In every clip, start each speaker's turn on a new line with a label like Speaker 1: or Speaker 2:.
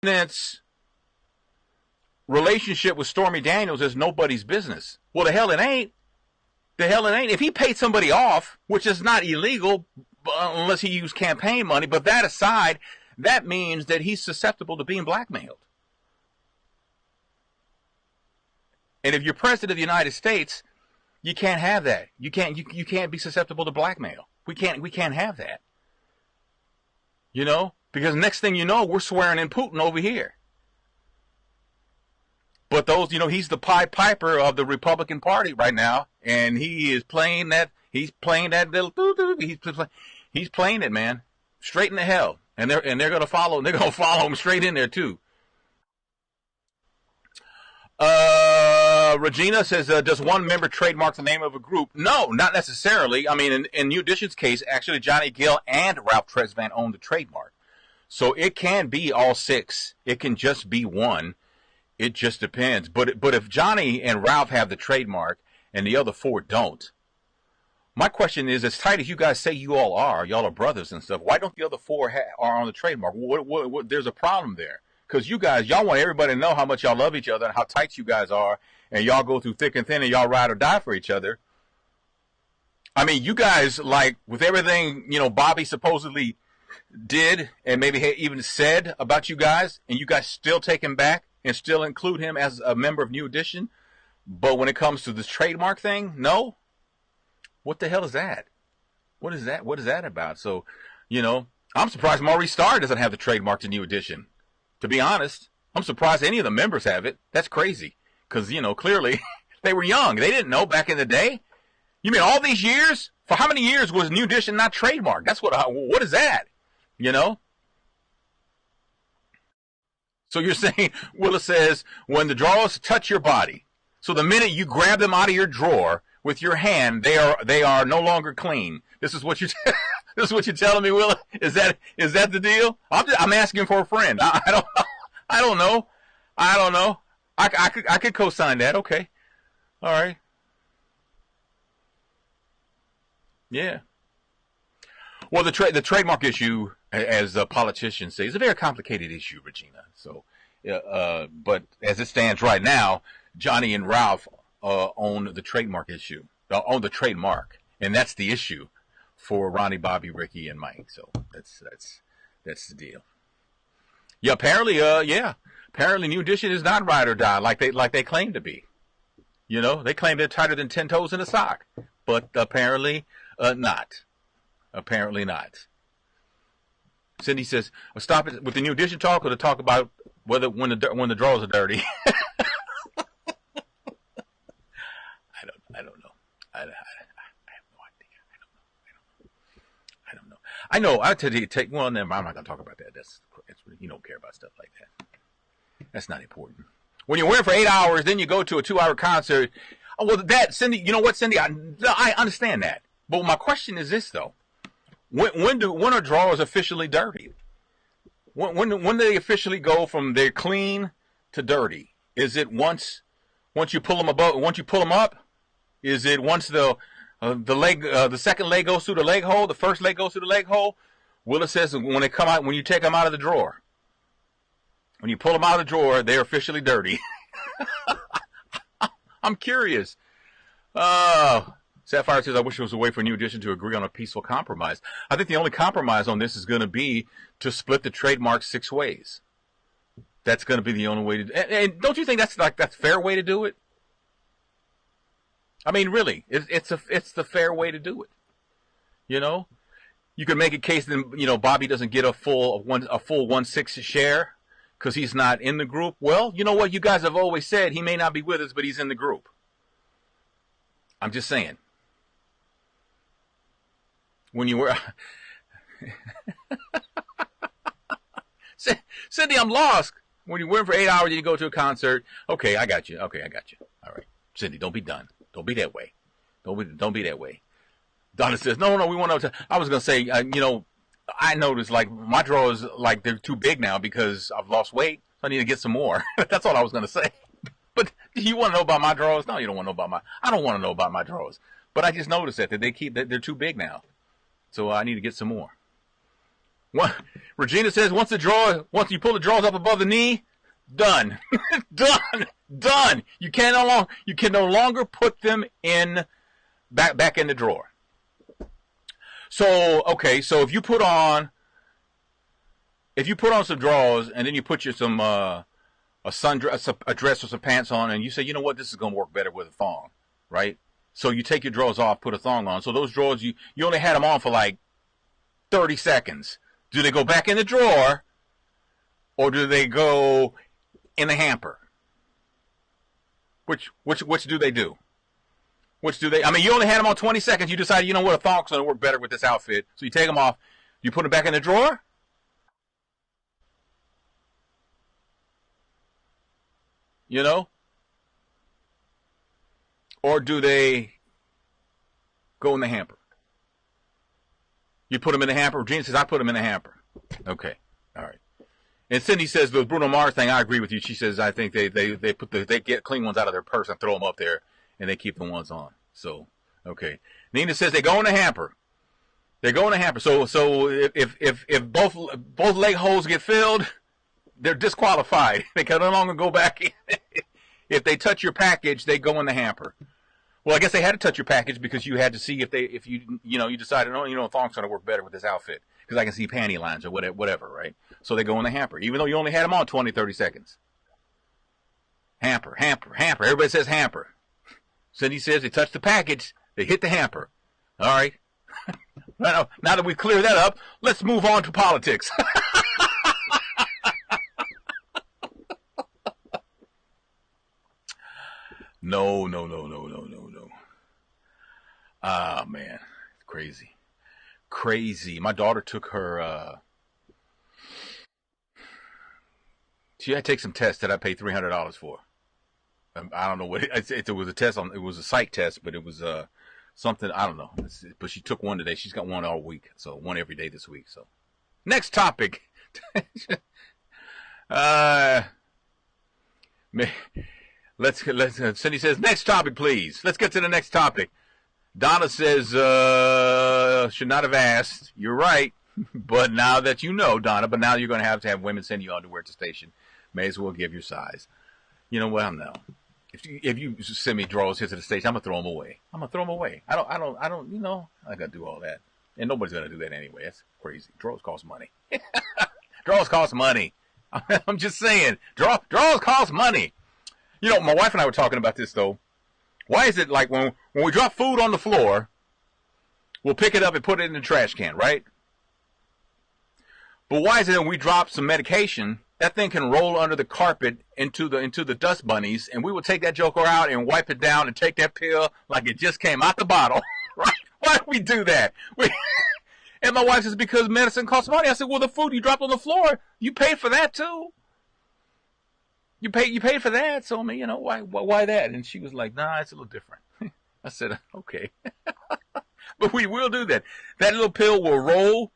Speaker 1: president's relationship with Stormy Daniels is nobody's business. Well, the hell it ain't. The hell it ain't. If he paid somebody off, which is not illegal unless he used campaign money, but that aside, that means that he's susceptible to being blackmailed. And if you're president of the United States, you can't have that. You can't be susceptible to blackmail. We can't have that. You know? Because next thing you know, we're swearing in Putin over here. But those, you know, he's the Pied Piper of the Republican Party right now, and he is playing that. He's playing that little. He's playing it, man, straight into hell, and they're gonna follow. They're gonna follow him straight in there too. Regina says, does one member trademark the name of a group? No, not necessarily. I mean, in New Edition's case, actually, Johnny Gill and Ralph Tresvant own the trademark, so it can be all six. It can just be one. It just depends. But if Johnny and Ralph have the trademark and the other four don't, my question is, as tight as you guys say y'all are brothers and stuff, why don't the other four are on the trademark? What, there's a problem there. Because y'all want everybody to know how much y'all love each other and how tight you guys are, and y'all go through thick and thin and y'all ride or die for each other. I mean, you guys, like, with everything, you know, Bobby supposedly did and maybe even said about you guys, and you guys still take him back and still include him as a member of New Edition. But when it comes to this trademark thing, no. What the hell is that? What is that? What is that about? So, you know, I'm surprised Maurice Starr doesn't have the trademark to New Edition. To be honest, I'm surprised any of the members have it. That's crazy. Because, you know, clearly they were young. They didn't know back in the day. You mean all these years? For how many years was New Edition not trademarked? That's what is that? You know? So you're saying, Willa says, when the drawers touch your body, so the minute you grab them out of your drawer with your hand, they are no longer clean. This is what you're telling me, Willa? Is that the deal? I'm asking for a friend. I don't know. I could co-sign that. Okay. All right. Yeah. Well, the trademark issue, as politicians say, is a very complicated issue, Regina. So, but as it stands right now, Johnny and Ralph own the trademark issue, own the trademark, and that's the issue for Ronnie, Bobby, Ricky, and Mike. So that's the deal. Yeah, apparently, apparently, New Edition is not ride or die like they claim to be. You know, they claim they're tighter than 10 toes in a sock, but apparently not. Apparently not. Cindy says, well, stop it with the New Edition talk, or to talk about when the drawers are dirty. I don't know. I have no idea. I don't know. I know. I tell you, well, never mind. I'm not gonna talk about that. That's you don't care about stuff like that. That's not important. When you're wearing for 8 hours, then you go to a 2-hour concert. Oh, well, that Cindy, you know what, Cindy? I understand that, but my question is this though. When are drawers officially dirty? When do they officially go from they're clean to dirty? Is it once you pull them up? Is it once the second leg goes through the leg hole, the first leg goes through the leg hole? Willa says when they come out, when you take them out of the drawer, when you pull them out of the drawer, they're officially dirty. I'm curious. Sapphire says, I wish there was a way for New Edition to agree on a peaceful compromise. I think the only compromise on this is going to be to split the trademark 6 ways. That's going to be the only way to. And don't you think that's a fair way to do it? I mean, really, it's the fair way to do it. You know, you could make a case that, you know, Bobby doesn't get a full 1/6 share because he's not in the group. Well, you know what? You guys have always said he may not be with us, but he's in the group. I'm just saying. When you were Cindy, I'm lost. When you're wearing for 8 hours, you go to a concert. Okay, I got you. All right, Cindy, don't be done. Don't be that way. Don't be that way. Donna says, no, we want to. I was gonna say, you know, I noticed like my drawers, like they're too big now because I've lost weight. So I need to get some more. That's all I was gonna say. But you want to know about my drawers? No, you don't want to know about my. I don't want to know about my drawers. But I just noticed that they're too big now. So I need to get some more. Regina says once you pull the drawers up above the knee, done, done. You can no longer put them in back in the drawer. So okay, so if you put on some drawers and then you put a dress or some pants on, and you say, you know what, this is gonna work better with a thong, right? So you take your drawers off, put a thong on. So those drawers you only had them on for like 30 seconds. Do they go back in the drawer, or do they go in the hamper? Which do they do? I mean, you only had them on 20 seconds. You decided, you know what, a thong's going to work better with this outfit. So you take them off. You put them back in the drawer? You know? Or do they go in the hamper? You put them in the hamper? Gina says, I put them in the hamper. Okay. All right. And Cindy says, the Bruno Mars thing, I agree with you. She says, I think they get clean ones out of their purse and throw them up there, and they keep the ones on. So, okay. Nina says they go in the hamper. They go in the hamper. So if both leg holes get filled, they're disqualified. They can no longer go back in. If they touch your package, they go in the hamper. Well, I guess they had to touch your package because you had to see if you decided, oh, thong's going to work better with this outfit because I can see panty lines or whatever, right? So they go in the hamper, even though you only had them on 20, 30 seconds. Hamper, hamper, hamper. Everybody says hamper. Cindy says they touch the package, they hit the hamper. All right. Now that we've cleared that up, let's move on to politics. No. Ah, man. Crazy. My daughter took her, she had to take some tests that I paid $300 for. I don't know what it was a test it was a psych test, but it was, something, I don't know. But she took one today. She's got one all week. So one every day this week. So next topic. Cindy says, next topic, please. Let's get to the next topic. Donna says, should not have asked. You're right. But now that you know, Donna, but now you're going to have women send you underwear at the station. May as well give your size. You know, well, no. If you send me drawers here to the station, I'm going to throw them away. I don't, I got to do all that. And nobody's going to do that anyway. That's crazy. Drawers cost money. Drawers cost money. I'm just saying. Drawers cost money. You know, my wife and I were talking about this, though. Why is it like when we drop food on the floor, we'll pick it up and put it in the trash can, right? But why is it when we drop some medication, that thing can roll under the carpet into the dust bunnies, and we will take that joker out and wipe it down and take that pill like it just came out the bottle, right? Why do we do that? And my wife says, because medicine costs money. I said, well, the food you dropped on the floor, you paid for that too. You paid for that, so I mean, why that? And she was like, nah, it's a little different. I said, okay. But we will do that. That little pill will roll,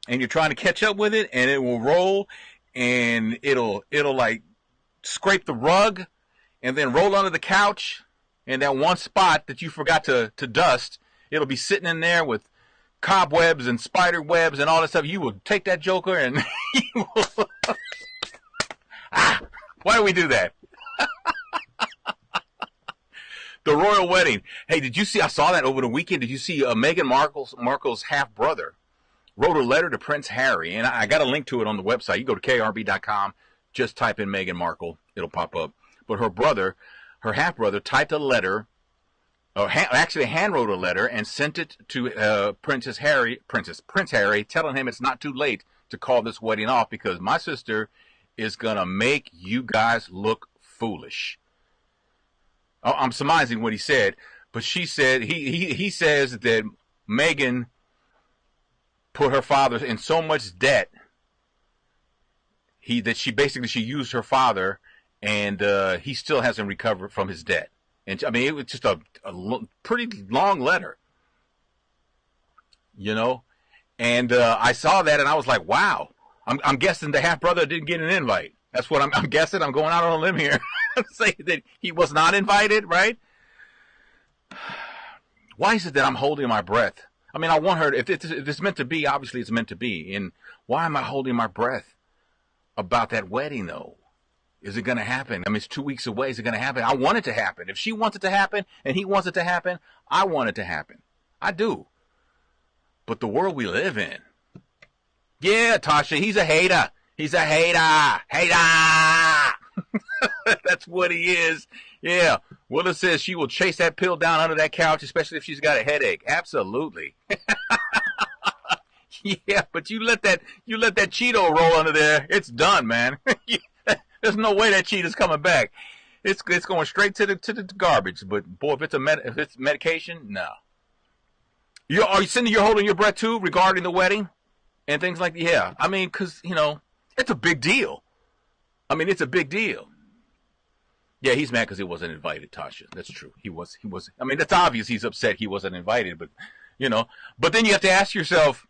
Speaker 1: and you're trying to catch up with it, and it will roll, and it'll like scrape the rug, and then roll under the couch, and that one spot that you forgot to dust, it'll be sitting in there with cobwebs and spider webs and all that stuff. You will take that joker and you will... Why do we do that? The royal wedding. Hey, did you see? I saw that over the weekend. Did you see Meghan Markle's half brother wrote a letter to Prince Harry, and I got a link to it on the website. You go to krb.com, just type in Meghan Markle, it'll pop up. But her half brother, typed a letter, actually hand wrote a letter and sent it to Prince Harry, telling him it's not too late to call this wedding off because my sister is gonna make you guys look foolish. I'm surmising what he said, but she said he says that Meghan put her father in so much debt that she used her father, and he still hasn't recovered from his debt. And I mean, it was just a pretty long letter, And I saw that, and I was like, wow. I'm guessing the half brother didn't get an invite. That's what I'm guessing. I'm going out on a limb here, saying that he was not invited, right? Why is it that I'm holding my breath? I mean, I want her to, if it's meant to be, obviously it's meant to be. And why am I holding my breath about that wedding, though? Is it going to happen? I mean, it's 2 weeks away. Is it going to happen? I want it to happen. If she wants it to happen and he wants it to happen, I want it to happen. I do. But the world we live in. Yeah, Tasha, he's a hater. He's a hater. Hater. That's what he is. Yeah. Willa says she will chase that pill down under that couch, especially if she's got a headache. Absolutely. Yeah, but you let that Cheeto roll under there. It's done, man. There's no way that Cheeto's coming back. It's going straight to the garbage. But boy, if it's medication, no. Are you Cindy? You're holding your breath too regarding the wedding and things like that. Yeah, I mean, because it's a big deal. I mean, it's a big deal. Yeah, he's mad because he wasn't invited, Tasha. That's true. He was. I mean, that's obvious. He's upset he wasn't invited, but But then you have to ask yourself,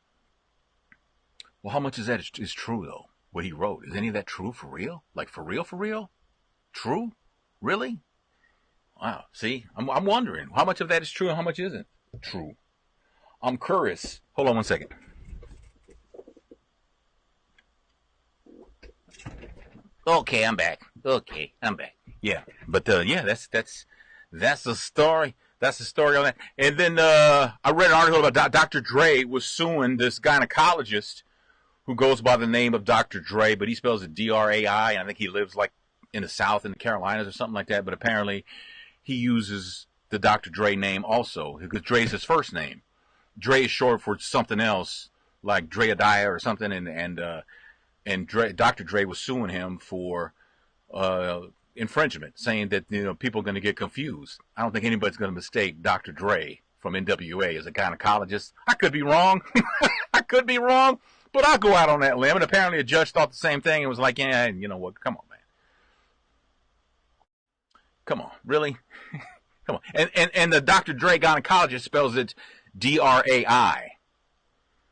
Speaker 1: well, how much of that is true though? What he wrote, is any of that true for real? Like for real? For real? True? Really? Wow. See, I'm wondering how much of that is true and how much isn't true. I'm curious. Hold on one second. Okay, I'm back. Yeah, but yeah, that's the story. That's the story on that. And then I read an article about Dr. Dre was suing this gynecologist who goes by the name of Dr. Dre, but he spells it D-R-A-I, and I think he lives like in the South in the Carolinas or something like that. But apparently, he uses the Dr. Dre name also because Dre is his first name. Dre is short for something else like Dreadiah or something, and Dr. Dre was suing him for infringement, saying that people are going to get confused. I don't think anybody's going to mistake Dr. Dre from NWA as a gynecologist. I could be wrong. But I'll go out on that limb. And apparently a judge thought the same thing and was like, yeah, you know what? Come on, man. Come on. Really? Come on. And the Dr. Dre gynecologist spells it D-R-A-I.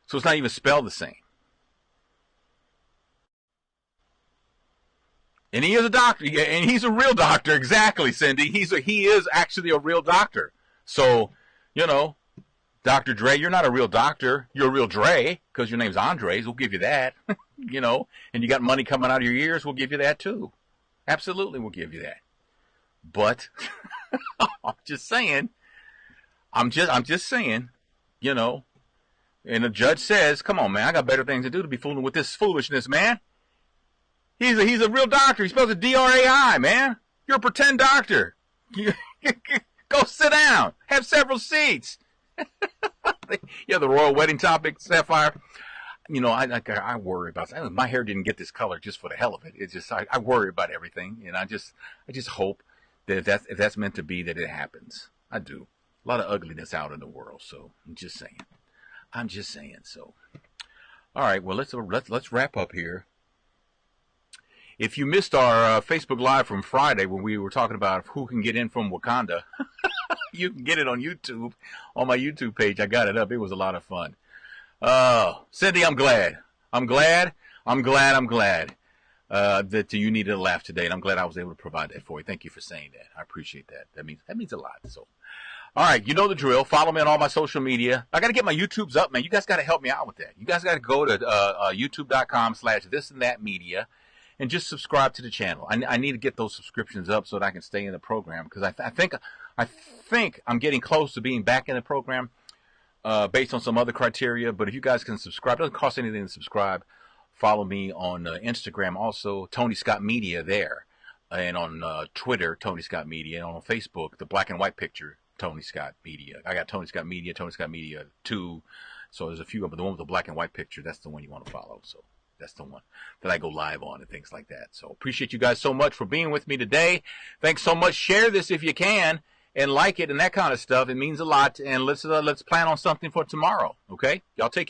Speaker 1: So it's not even spelled the same. And he is a doctor. And he's a real doctor. Exactly, Cindy. He is actually a real doctor. So, Dr. Dre, you're not a real doctor. You're a real Dre because your name's Andres. We'll give you that. And you got money coming out of your ears. We'll give you that too. Absolutely, we'll give you that. But I'm just saying. I'm just saying. And the judge says, "Come on, man. I got better things to do to be fooling with this foolishness, man." He's a real doctor. He's supposed to D-R-A-I, man. You're a pretend doctor. Go sit down. Have several seats. Yeah, the royal wedding topic, Sapphire. I worry about that. My hair didn't get this color just for the hell of it. It's just I worry about everything, and I just hope that if that's meant to be, that it happens. I do. A lot of ugliness out in the world, so I'm just saying. So, all right. Well, let's wrap up here. If you missed our Facebook Live from Friday when we were talking about who can get in from Wakanda, you can get it on YouTube, on my YouTube page. I got it up. It was a lot of fun. Cindy, I'm glad that you needed a laugh today, and I'm glad I was able to provide that for you. Thank you for saying that. I appreciate that. That means a lot. So, all right, you know the drill. Follow me on all my social media. I got to get my YouTubes up, man. You guys got to help me out with that. You guys got to go to youtube.com/thisandthatmedia. And just subscribe to the channel. I need to get those subscriptions up so that I can stay in the program because I think I'm getting close to being back in the program based on some other criteria. But if you guys can subscribe, it doesn't cost anything to subscribe. Follow me on Instagram also, Tony Scott Media there, and on Twitter, Tony Scott Media, and on Facebook, the black and white picture, Tony Scott Media. I got Tony Scott Media 2. So there's a few of them, but the one with the black and white picture, that's the one you want to follow. So that's the one that I go live on and things like that. So appreciate you guys so much for being with me today. Thanks so much. Share this if you can and like it and that kind of stuff. It means a lot. And let's plan on something for tomorrow. Okay? Y'all take care.